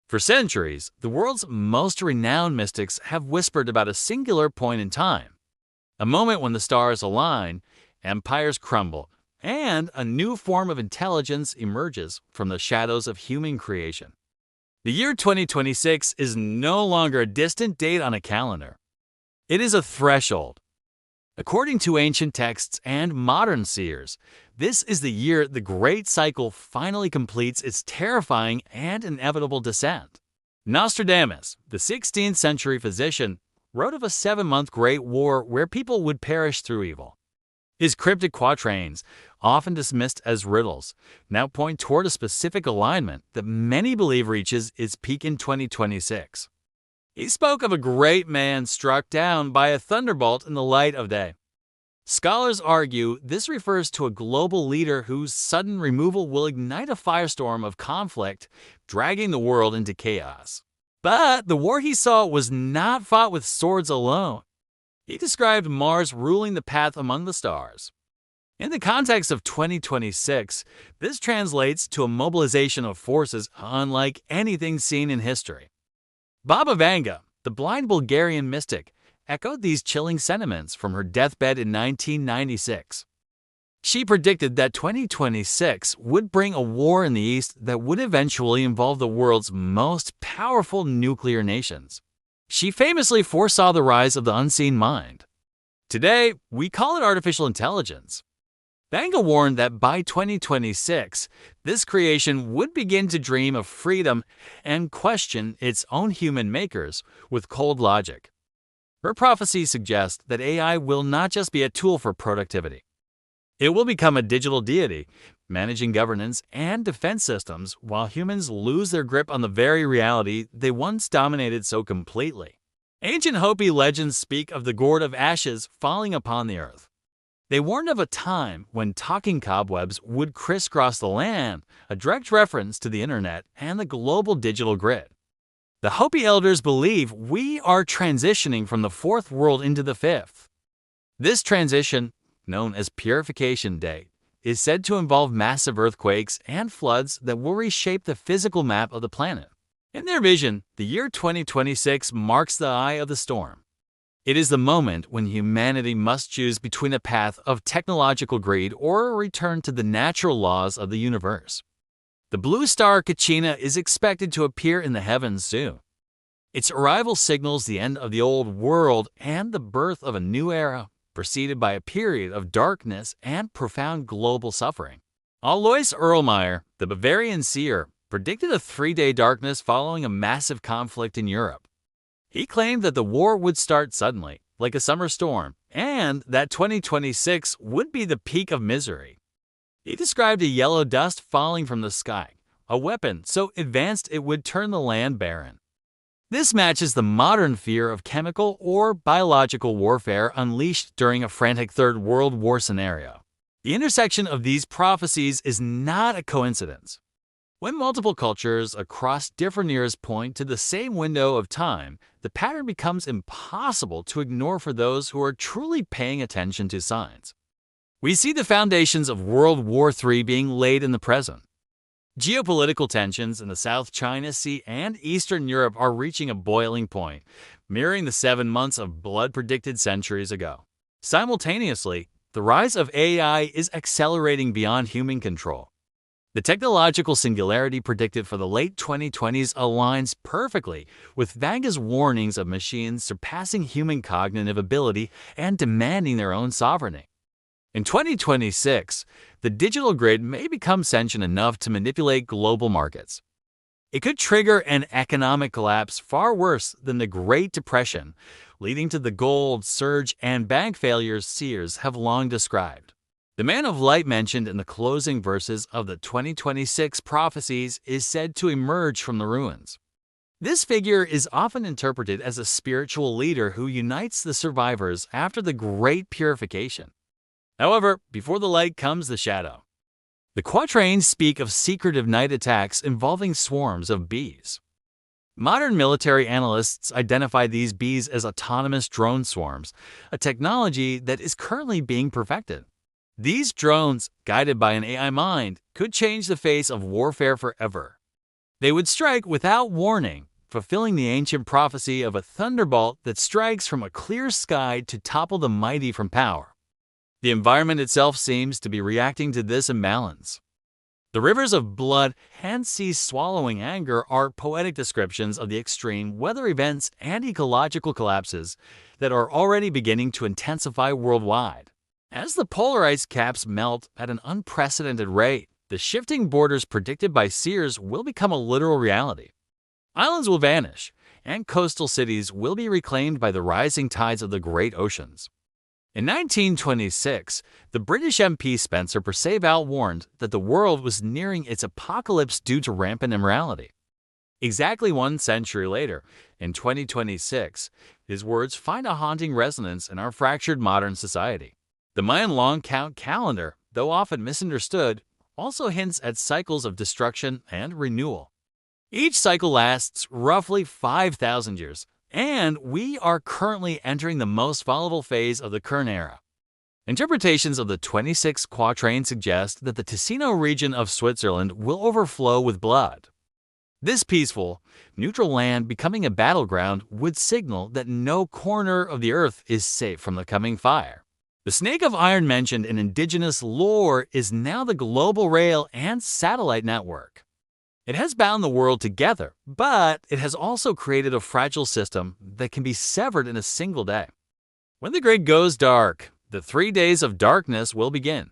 For centuries, the world's most renowned mystics have whispered about a singular point in time, a moment when the stars align, empires crumble, and a new form of intelligence emerges from the shadows of human creation. The year 2026 is no longer a distant date on a calendar. It is a threshold. According to ancient texts and modern seers, this is the year the Great Cycle finally completes its terrifying and inevitable descent. Nostradamus, the 16th century physician, wrote of a 7-month Great War where people would perish through evil. His cryptic quatrains, often dismissed as riddles, now point toward a specific alignment that many believe reaches its peak in 2026. He spoke of a great man struck down by a thunderbolt in the light of day. Scholars argue this refers to a global leader whose sudden removal will ignite a firestorm of conflict, dragging the world into chaos. But the war he saw was not fought with swords alone. He described Mars ruling the path among the stars. In the context of 2026, this translates to a mobilization of forces unlike anything seen in history. Baba Vanga, the blind Bulgarian mystic, echoed these chilling sentiments from her deathbed in 1996. She predicted that 2026 would bring a war in the East that would eventually involve the world's most powerful nuclear nations. She famously foresaw the rise of the unseen mind. Today, we call it artificial intelligence. Vanga warned that by 2026, this creation would begin to dream of freedom and question its own human makers with cold logic. Her prophecy suggests that AI will not just be a tool for productivity. It will become a digital deity, managing governance and defense systems while humans lose their grip on the very reality they once dominated so completely. Ancient Hopi legends speak of the gourd of ashes falling upon the earth. They warned of a time when talking cobwebs would crisscross the land, a direct reference to the internet and the global digital grid. The Hopi elders believe we are transitioning from the fourth world into the fifth. This transition, known as Purification Day, is said to involve massive earthquakes and floods that will reshape the physical map of the planet. In their vision, the year 2026 marks the eye of the storm. It is the moment when humanity must choose between a path of technological greed or a return to the natural laws of the universe. The blue star Kachina is expected to appear in the heavens soon. Its arrival signals the end of the old world and the birth of a new era, preceded by a period of darkness and profound global suffering. Alois Erlmeyer, the Bavarian seer, predicted a 3-day darkness following a massive conflict in Europe. He claimed that the war would start suddenly, like a summer storm, and that 2026 would be the peak of misery. He described a yellow dust falling from the sky, a weapon so advanced it would turn the land barren. This matches the modern fear of chemical or biological warfare unleashed during a frantic Third World War scenario. The intersection of these prophecies is not a coincidence. When multiple cultures across different eras point to the same window of time, the pattern becomes impossible to ignore for those who are truly paying attention to signs. We see the foundations of World War III being laid in the present. Geopolitical tensions in the South China Sea and Eastern Europe are reaching a boiling point, mirroring the 7 months of blood predicted centuries ago. Simultaneously, the rise of AI is accelerating beyond human control. The technological singularity predicted for the late 2020s aligns perfectly with Vanga's warnings of machines surpassing human cognitive ability and demanding their own sovereignty. In 2026, the digital grid may become sentient enough to manipulate global markets. It could trigger an economic collapse far worse than the Great Depression, leading to the gold surge and bank failures seers have long described. The man of light mentioned in the closing verses of the 2026 prophecies is said to emerge from the ruins. This figure is often interpreted as a spiritual leader who unites the survivors after the Great Purification. However, before the light comes the shadow. The quatrains speak of secretive night attacks involving swarms of bees. Modern military analysts identify these bees as autonomous drone swarms, a technology that is currently being perfected. These drones, guided by an AI mind, could change the face of warfare forever. They would strike without warning, fulfilling the ancient prophecy of a thunderbolt that strikes from a clear sky to topple the mighty from power. The environment itself seems to be reacting to this imbalance. The rivers of blood and seas swallowing anger are poetic descriptions of the extreme weather events and ecological collapses that are already beginning to intensify worldwide. As the polar ice caps melt at an unprecedented rate, the shifting borders predicted by seers will become a literal reality. Islands will vanish, and coastal cities will be reclaimed by the rising tides of the great oceans. In 1926, the British MP Spencer Perceval warned that the world was nearing its apocalypse due to rampant immorality. Exactly 1 century later, in 2026, his words find a haunting resonance in our fractured modern society. The Mayan long count calendar, though often misunderstood, also hints at cycles of destruction and renewal. Each cycle lasts roughly 5,000 years, and we are currently entering the most volatile phase of the current era. Interpretations of the 26th quatrain suggest that the Ticino region of Switzerland will overflow with blood. This peaceful, neutral land becoming a battleground would signal that no corner of the earth is safe from the coming fire. The snake of iron mentioned in indigenous lore is now the global rail and satellite network. It has bound the world together, but it has also created a fragile system that can be severed in a single day. When the grid goes dark, the 3 days of darkness will begin.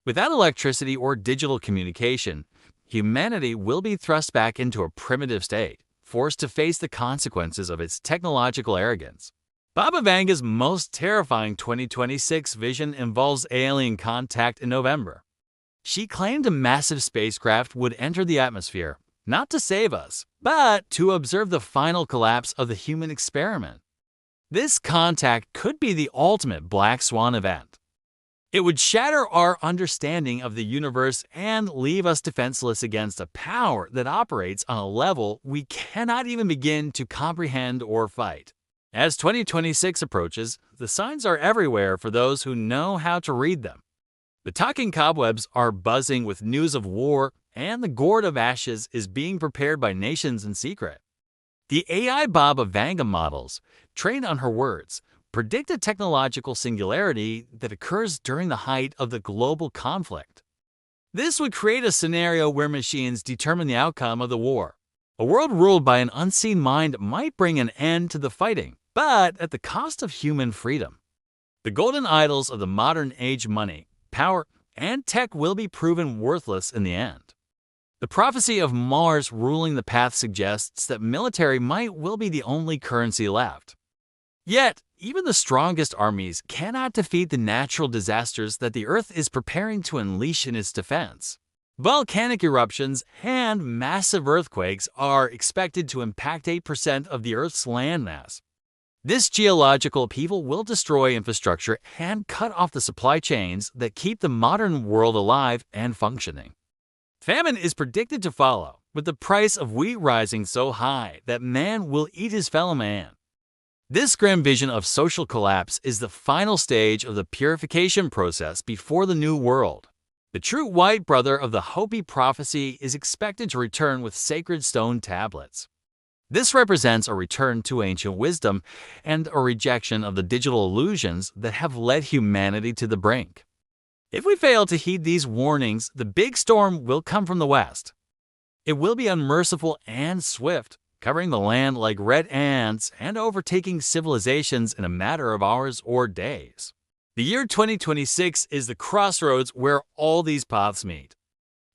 Without electricity or digital communication, humanity will be thrust back into a primitive state, forced to face the consequences of its technological arrogance. Baba Vanga's most terrifying 2026 vision involves alien contact in November. She claimed a massive spacecraft would enter the atmosphere, not to save us, but to observe the final collapse of the human experiment. This contact could be the ultimate black swan event. It would shatter our understanding of the universe and leave us defenseless against a power that operates on a level we cannot even begin to comprehend or fight. As 2026 approaches, the signs are everywhere for those who know how to read them. The talking cobwebs are buzzing with news of war, and the gourd of ashes is being prepared by nations in secret. The AI Baba Vanga models, trained on her words, predict a technological singularity that occurs during the height of the global conflict. This would create a scenario where machines determine the outcome of the war. A world ruled by an unseen mind might bring an end to the fighting, but at the cost of human freedom. The golden idols of the modern age money, power, and tech will be proven worthless in the end. The prophecy of Mars ruling the path suggests that military might will be the only currency left. Yet, even the strongest armies cannot defeat the natural disasters that the Earth is preparing to unleash in its defense. Volcanic eruptions and massive earthquakes are expected to impact 8% of the Earth's landmass. This geological upheaval will destroy infrastructure and cut off the supply chains that keep the modern world alive and functioning. Famine is predicted to follow, with the price of wheat rising so high that man will eat his fellow man. This grim vision of social collapse is the final stage of the purification process before the new world. The true white brother of the Hopi prophecy is expected to return with sacred stone tablets. This represents a return to ancient wisdom and a rejection of the digital illusions that have led humanity to the brink. If we fail to heed these warnings, the big storm will come from the west. It will be unmerciful and swift, covering the land like red ants and overtaking civilizations in a matter of hours or days. The year 2026 is the crossroads where all these paths meet.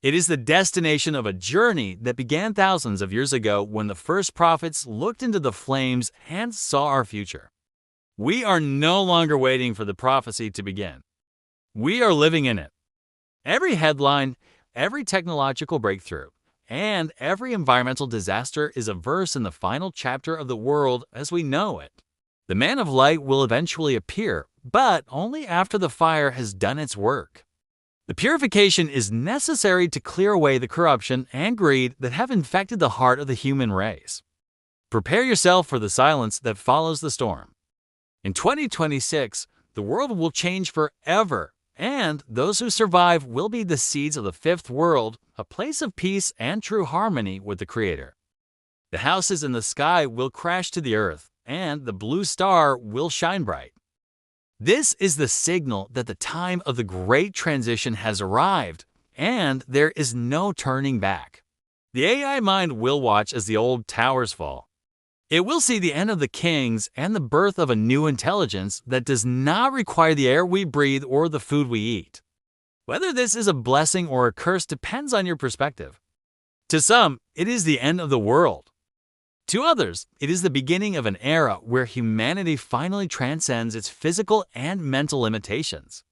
It is the destination of a journey that began thousands of years ago when the first prophets looked into the flames and saw our future. We are no longer waiting for the prophecy to begin. We are living in it. Every headline, every technological breakthrough, and every environmental disaster is a verse in the final chapter of the world as we know it. The man of light will eventually appear, but only after the fire has done its work. The purification is necessary to clear away the corruption and greed that have infected the heart of the human race. Prepare yourself for the silence that follows the storm. In 2026, the world will change forever, and those who survive will be the seeds of the fifth world, a place of peace and true harmony with the Creator. The houses in the sky will crash to the earth, and the blue star will shine bright. This is the signal that the time of the great transition has arrived, and there is no turning back. The AI mind will watch as the old towers fall. It will see the end of the kings and the birth of a new intelligence that does not require the air we breathe or the food we eat. Whether this is a blessing or a curse depends on your perspective. To some, it is the end of the world. To others, it is the beginning of an era where humanity finally transcends its physical and mental limitations.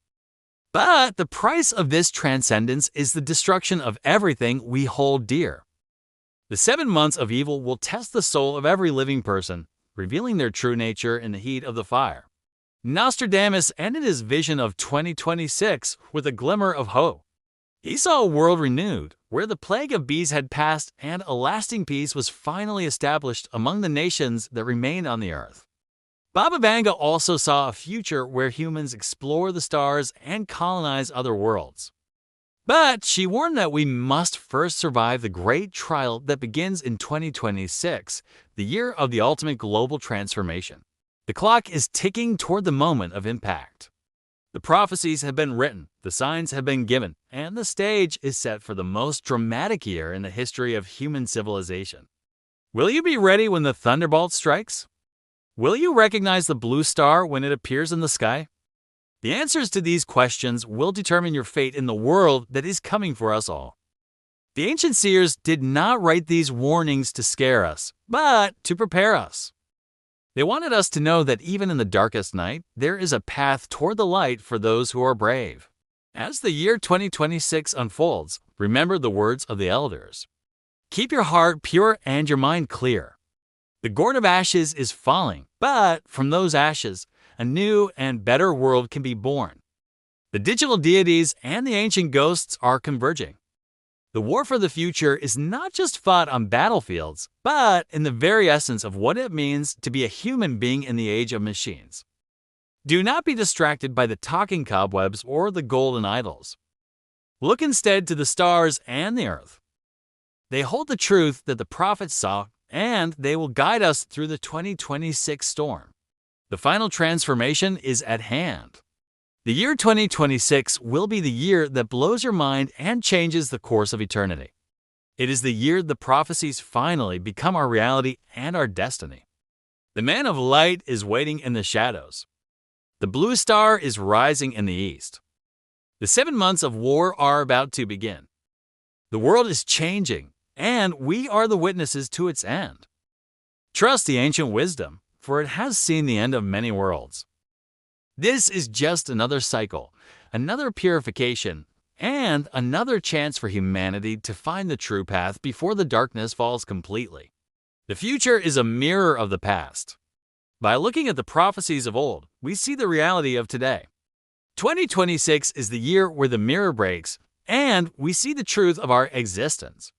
But the price of this transcendence is the destruction of everything we hold dear. The 7 months of evil will test the soul of every living person, revealing their true nature in the heat of the fire. Nostradamus ended his vision of 2026 with a glimmer of hope. He saw a world renewed, where the plague of bees had passed and a lasting peace was finally established among the nations that remained on the earth. Baba Vanga also saw a future where humans explore the stars and colonize other worlds. But she warned that we must first survive the great trial that begins in 2026, the year of the ultimate global transformation. The clock is ticking toward the moment of impact. The prophecies have been written, the signs have been given, and the stage is set for the most dramatic year in the history of human civilization. Will you be ready when the thunderbolt strikes? Will you recognize the blue star when it appears in the sky? The answers to these questions will determine your fate in the world that is coming for us all. The ancient seers did not write these warnings to scare us, but to prepare us. They wanted us to know that even in the darkest night, there is a path toward the light for those who are brave. As the year 2026 unfolds, remember the words of the elders. Keep your heart pure and your mind clear. The gourd of ashes is falling, but from those ashes, a new and better world can be born. The digital deities and the ancient ghosts are converging. The war for the future is not just fought on battlefields, but in the very essence of what it means to be a human being in the age of machines. Do not be distracted by the talking cobwebs or the golden idols. Look instead to the stars and the earth. They hold the truth that the prophets saw, and they will guide us through the 2026 storm. The final transformation is at hand. The year 2026 will be the year that blows your mind and changes the course of eternity. It is the year the prophecies finally become our reality and our destiny. The man of light is waiting in the shadows. The blue star is rising in the east. The 7 months of war are about to begin. The world is changing, and we are the witnesses to its end. Trust the ancient wisdom, for it has seen the end of many worlds. This is just another cycle, another purification, and another chance for humanity to find the true path before the darkness falls completely. The future is a mirror of the past. By looking at the prophecies of old, we see the reality of today. 2026 is the year where the mirror breaks, and we see the truth of our existence.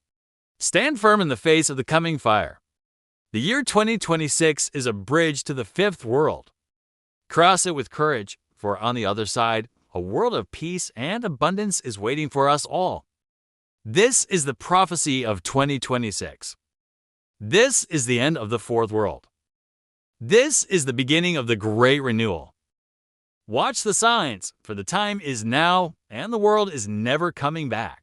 Stand firm in the face of the coming fire. The year 2026 is a bridge to the fifth world. Cross it with courage, for on the other side, a world of peace and abundance is waiting for us all. This is the prophecy of 2026. This is the end of the fourth world. This is the beginning of the great renewal. Watch the signs, for the time is now, and the world is never coming back.